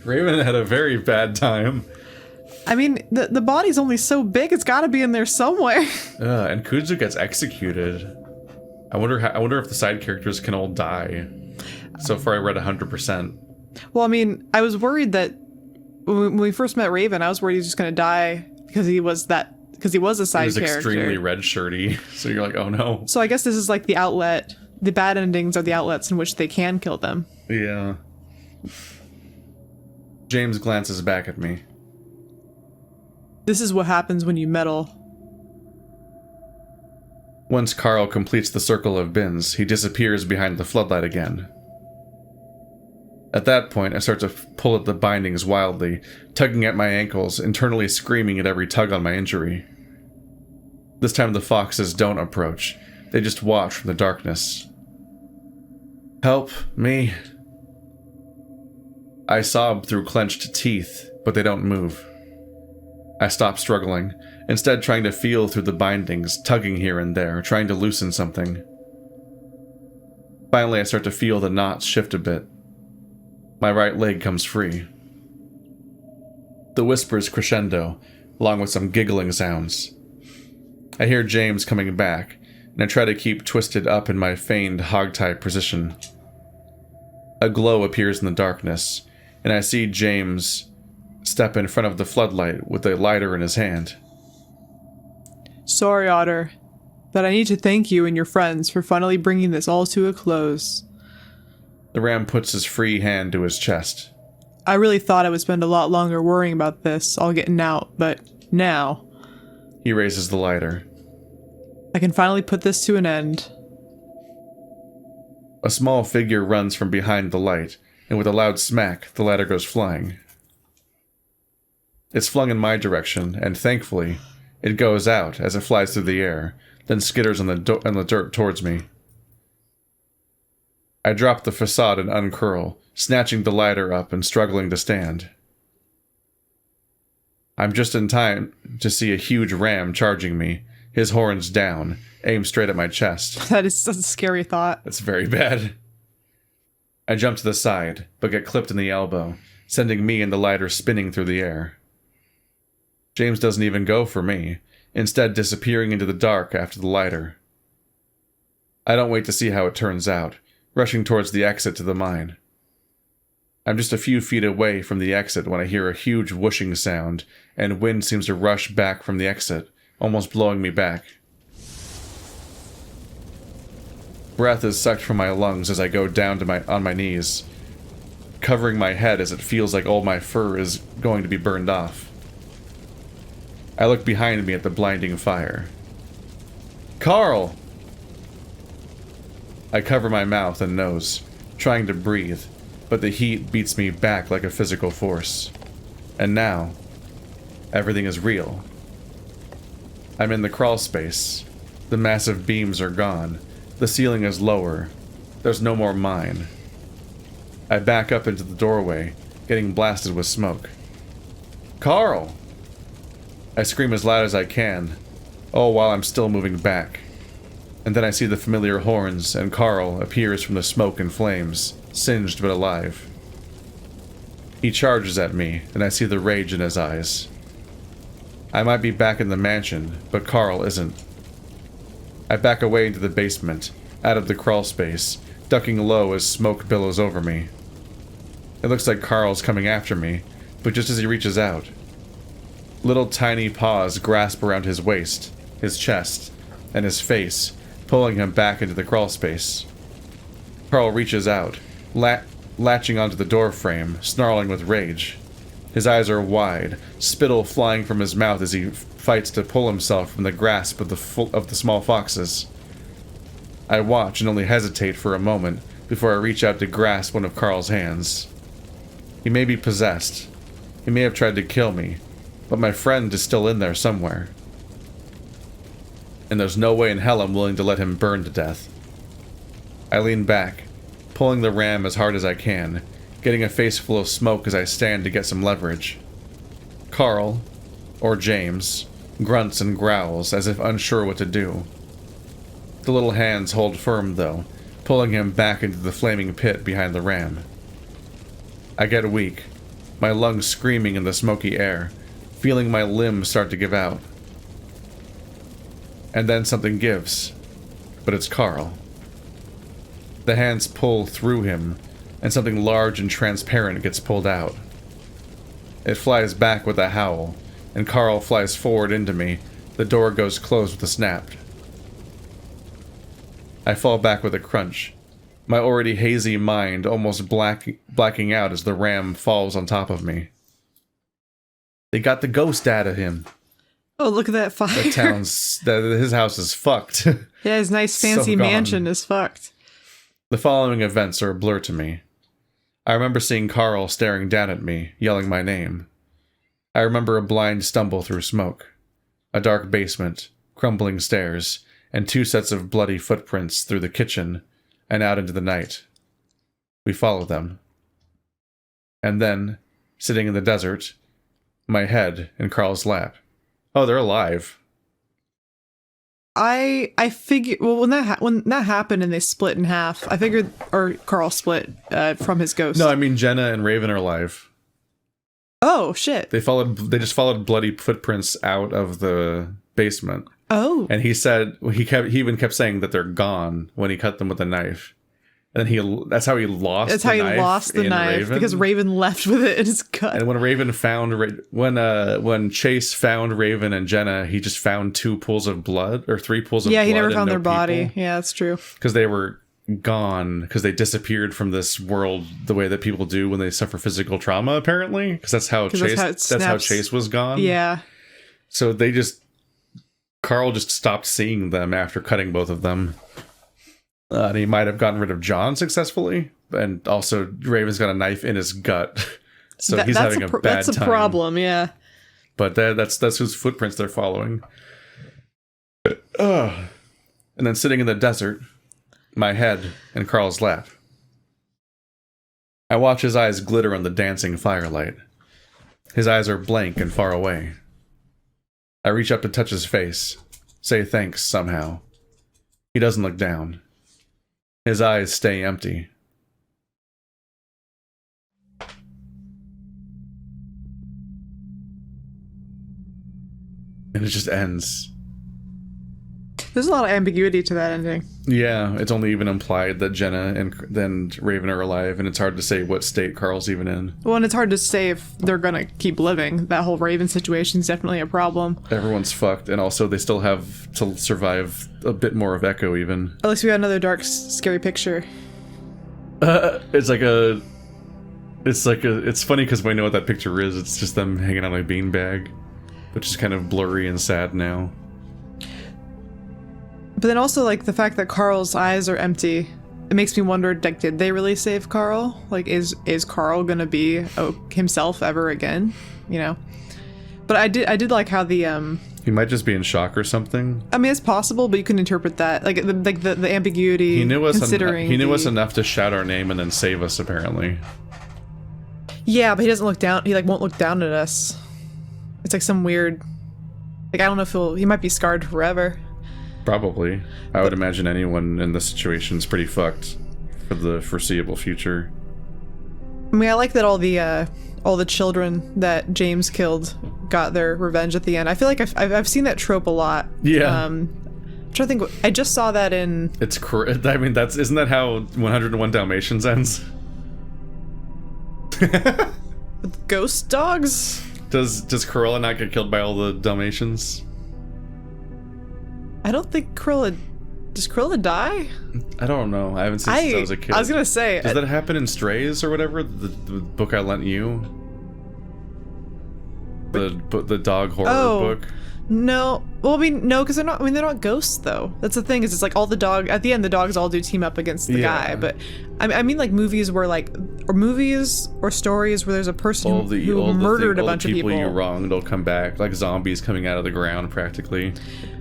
Raven had a very bad time. I mean, the body's only so big, it's gotta be in there somewhere. And Kudzu gets executed. I wonder if the side characters can all die. So far I read 100%. Well, I mean, I was worried that when we first met Raven, I was worried he was just gonna die because he was a side character. He was extremely red shirty, so you're like, oh no. So I guess this is like the outlet. The bad endings are the outlets in which they can kill them. Yeah. James glances back at me. This is what happens when you meddle. Once Carl completes the circle of bins, he disappears behind the floodlight again. At that point, I start to pull at the bindings wildly, tugging at my ankles, internally screaming at every tug on my injury. This time the foxes don't approach. They just watch from the darkness. Help me. I sob through clenched teeth, but they don't move. I stop struggling, instead trying to feel through the bindings, tugging here and there, trying to loosen something. Finally, I start to feel the knots shift a bit. My right leg comes free. The whispers crescendo, along with some giggling sounds. I hear James coming back, and I try to keep twisted up in my feigned hog-tie position. A glow appears in the darkness, and I see James step in front of the floodlight with a lighter in his hand. Sorry, Otter, but I need to thank you and your friends for finally bringing this all to a close. The ram puts his free hand to his chest. I really thought I would spend a lot longer worrying about this, all getting out, but now... He raises the lighter. I can finally put this to an end. A small figure runs from behind the light, and with a loud smack, the ladder goes flying. It's flung in my direction, and thankfully, it goes out as it flies through the air, then skitters on the dirt towards me. I drop the facade and uncurl, snatching the lighter up and struggling to stand. I'm just in time to see a huge ram charging me, his horns down, aimed straight at my chest. That is such a scary thought. That's very bad. I jump to the side, but get clipped in the elbow, sending me and the lighter spinning through the air. James doesn't even go for me, instead disappearing into the dark after the lighter. I don't wait to see how it turns out, rushing towards the exit to the mine. I'm just a few feet away from the exit when I hear a huge whooshing sound, and wind seems to rush back from the exit, almost blowing me back. Breath is sucked from my lungs as I go down on my knees, covering my head as it feels like all my fur is going to be burned off. I look behind me at the blinding fire. Carl! I cover my mouth and nose, trying to breathe, but the heat beats me back like a physical force. And now, everything is real. I'm in the crawl space. The massive beams are gone. The ceiling is lower. There's no more mine. I back up into the doorway, getting blasted with smoke. Carl! I scream as loud as I can, all while I'm still moving back. And then I see the familiar horns, and Carl appears from the smoke and flames, singed but alive. He charges at me, and I see the rage in his eyes. I might be back in the mansion, but Carl isn't. I back away into the basement, out of the crawl space, ducking low as smoke billows over me. It looks like Carl's coming after me, but just as he reaches out, little tiny paws grasp around his waist, his chest, and his face, pulling him back into the crawl space. Carl reaches out, latching onto the door frame, snarling with rage. His eyes are wide, spittle flying from his mouth as he fights to pull himself from the grasp of the small foxes. I watch and only hesitate for a moment before I reach out to grasp one of Carl's hands. He may be possessed. He may have tried to kill me, but my friend is still in there somewhere. And there's no way in hell I'm willing to let him burn to death. I lean back, pulling the ram as hard as I can, getting a face full of smoke as I stand to get some leverage. Carl, or James, grunts and growls as if unsure what to do. The little hands hold firm, though, pulling him back into the flaming pit behind the ram. I get weak, my lungs screaming in the smoky air, feeling my limbs start to give out. And then something gives, but it's Carl. The hands pull through him, and something large and transparent gets pulled out. It flies back with a howl, and Carl flies forward into me. The door goes closed with a snap. I fall back with a crunch, my already hazy mind almost blacking out as the ram falls on top of me. They got the ghost out of him. Oh, look at that fire. His house is fucked. Yeah, his nice fancy mansion is fucked. The following events are a blur to me. I remember seeing Carl staring down at me, yelling my name. I remember a blind stumble through smoke, a dark basement, crumbling stairs, and 2 sets of bloody footprints through the kitchen and out into the night. We follow them. And then, sitting in the desert, my head in Carl's lap. Oh, they're alive. I figured, well, when that happened and they split in half, I figured, or Carl split from his ghost. No, I mean Jenna and Raven are alive. Oh shit! They just followed bloody footprints out of the basement. Oh. And he even kept saying that they're gone when he cut them with a knife. And then that's how he lost the knife Raven. Because Raven left with it in his gut. And when Raven when Chase found Raven and Jenna, he just found 2 pools of blood or 3 pools of blood. Yeah, he never found their body. Yeah, that's true. Because they were gone, because they disappeared from this world the way that people do when they suffer physical trauma, apparently. Because that's how Chase was gone. Yeah. So Carl just stopped seeing them after cutting both of them. And he might have gotten rid of John successfully, and also Raven's got a knife in his gut, so he's having a bad time. That's a problem, yeah. But that's whose footprints they're following. And then sitting in the desert, my head in Carl's lap. I watch his eyes glitter on the dancing firelight. His eyes are blank and far away. I reach up to touch his face, say thanks somehow. He doesn't look down. His eyes stay empty. And it just ends. There's a lot of ambiguity to that ending. Yeah, it's only even implied that Jenna and then Raven are alive, and it's hard to say what state Carl's even in. Well, and it's hard to say if they're gonna keep living. That whole Raven situation is definitely a problem. Everyone's fucked, and also they still have to survive a bit more of Echo, even. At least we got another dark, scary picture. It's funny because we know what that picture is. It's just them hanging on a beanbag, which is kind of blurry and sad now. But then also, like, the fact that Carl's eyes are empty, it makes me wonder, like, did they really save Carl? Like, is Carl gonna be himself ever again? You know? But I did like how the, He might just be in shock or something. I mean, it's possible, but you can interpret that. Like, the ambiguity, He knew us us enough to shout our name and then save us, apparently. Yeah, but he doesn't look down, he, like, won't look down at us. It's like some weird, like, I don't know if he might be scarred forever. Probably. I would imagine anyone in this situation is pretty fucked for the foreseeable future. I mean, I like that all the children that James killed got their revenge at the end. I feel like I've seen that trope a lot. Yeah. I'm trying to think. I just saw that in. I mean, isn't that how 101 Dalmatians ends? With ghost dogs? Does Cruella not get killed by all the Dalmatians? I don't think Cruella Does Cruella die? I don't know. I haven't seen since I was a kid. I was gonna say. Does that happen in Strays or whatever? The book I lent you? The dog horror book? No. Well, I mean, no, because they're not ghosts, though. That's the thing, is it's like all the dog, at the end, the dogs all do team up against the guy. But I mean, like movies where movies or stories where there's a person who murdered a bunch of people. You wronged, they'll come back, like zombies coming out of the ground, practically.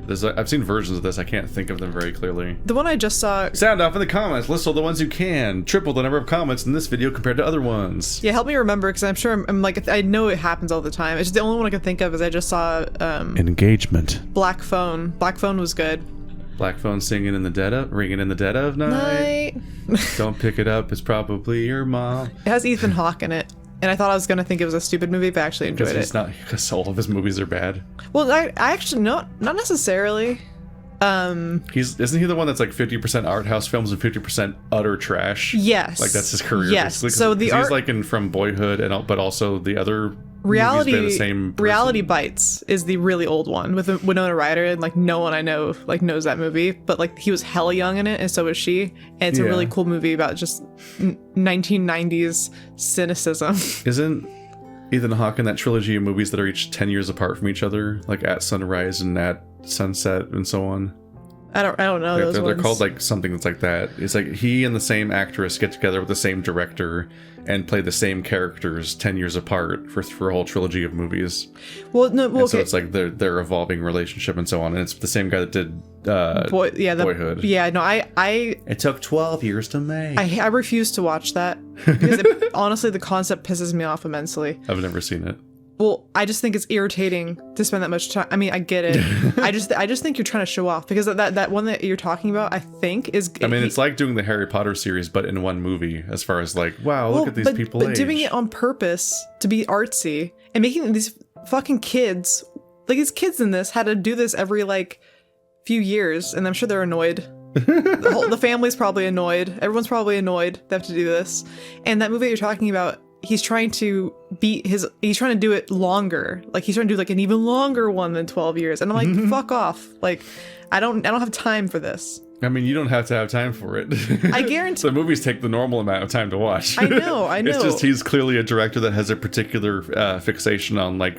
I've seen versions of this. I can't think of them very clearly. The one I just saw. Sound off in the comments. List all the ones you can. Triple the number of comments in this video compared to other ones. Yeah, help me remember, because I'm sure I'm like, I know it happens all the time. It's just the only one I can think of is I just saw Engagement. Black Phone. Black Phone was good. Black Phone ringing in the dead of night. Don't pick it up. It's probably your mom. It has Ethan Hawke in it. And I thought I was going to think it was a stupid movie, but I actually enjoyed it. Because all of his movies are bad. Well, I actually, not necessarily. Isn't he the one that's like 50% art house films and 50% utter trash? Yes. Like that's his career. Yes. So he's like in From Boyhood, but also the other Reality movies by the same person. Reality Bites is the really old one with Winona Ryder, and like no one I know like knows that movie, but like he was hella young in it, and so was she. And it's a really cool movie about just 1990s cynicism. Isn't Ethan Hawke in that trilogy of movies that are each 10 years apart from each other, like At Sunrise and At Sunset and so on? I don't know those ones. They're called like something that's like that. It's like he and the same actress get together with the same director and play the same characters 10 years apart for a whole trilogy of movies. Well, no, well, so it's like their evolving relationship and so on. And it's the same guy that did Boyhood. Yeah, no, it took 12 years to make. I refuse to watch that because honestly, the concept pisses me off immensely. I've never seen it. Well, I just think it's irritating to spend that much time. I mean, I get it. I just think you're trying to show off, because that one that you're talking about, I think is. I mean, it's like doing the Harry Potter series, but in one movie. As far as like, wow, look at these people. But doing it on purpose to be artsy and making these fucking kids, like these kids in this, had to do this every like few years, and I'm sure they're annoyed. The family's probably annoyed. Everyone's probably annoyed they have to do this. And that movie you're talking about, he's trying to he's trying to do it longer. Like he's trying to do like an even longer one than 12 years. And I'm like, fuck off. Like, I don't have time for this. I mean, you don't have to have time for it. I guarantee. The movies take the normal amount of time to watch. I know. It's just he's clearly a director that has a particular fixation on like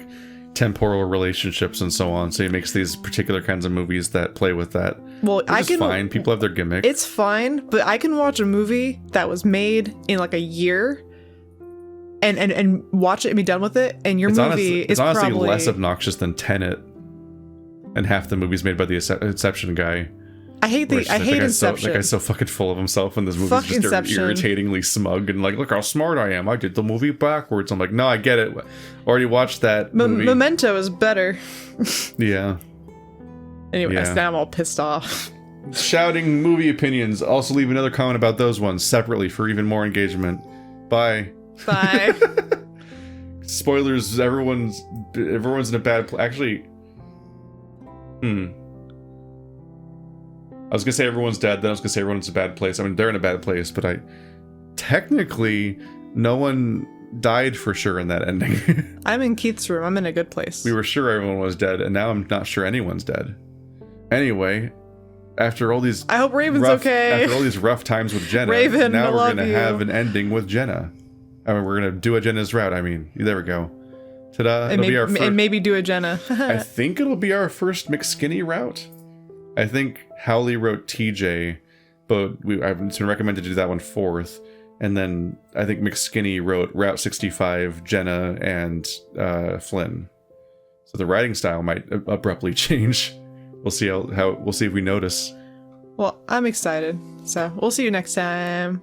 temporal relationships and so on. So he makes these particular kinds of movies that play with that. Well, fine. People have their gimmicks. It's fine, but I can watch a movie that was made in like a year and watch it and be done with it, and your movie is honestly probably less obnoxious than Tenet, and half the movies made by the Inception guy. I hate Inception. That guy's so fucking full of himself, and this movie's just irritatingly smug and like, look how smart I am. I did the movie backwards. I'm like, no, I get it. Already watched that movie. Memento is better. Yeah. Anyway, now I'm all pissed off. Shouting movie opinions. Also leave another comment about those ones separately for even more engagement. Bye. Bye. Spoilers. Everyone's in a bad place. Actually, I was gonna say everyone's dead. Then I was gonna say everyone's in a bad place. I mean, they're in a bad place, but technically, no one died for sure in that ending. I'm in Keith's room. I'm in a good place. We were sure everyone was dead, and now I'm not sure anyone's dead. Anyway, after all these, I hope Raven's okay. After all these rough times with Jenna, Raven, now we're gonna have an ending with Jenna. I mean, we're gonna do a Jenna's route. I mean, there we go. Ta-da! And maybe do a Jenna. I think it'll be our first McSkinny route. I think Howley wrote TJ, but I've been recommended to do that one fourth. And then I think McSkinny wrote Route 65, Jenna, and Flynn. So the writing style might abruptly change. We'll see we'll see if we notice. Well, I'm excited. So we'll see you next time.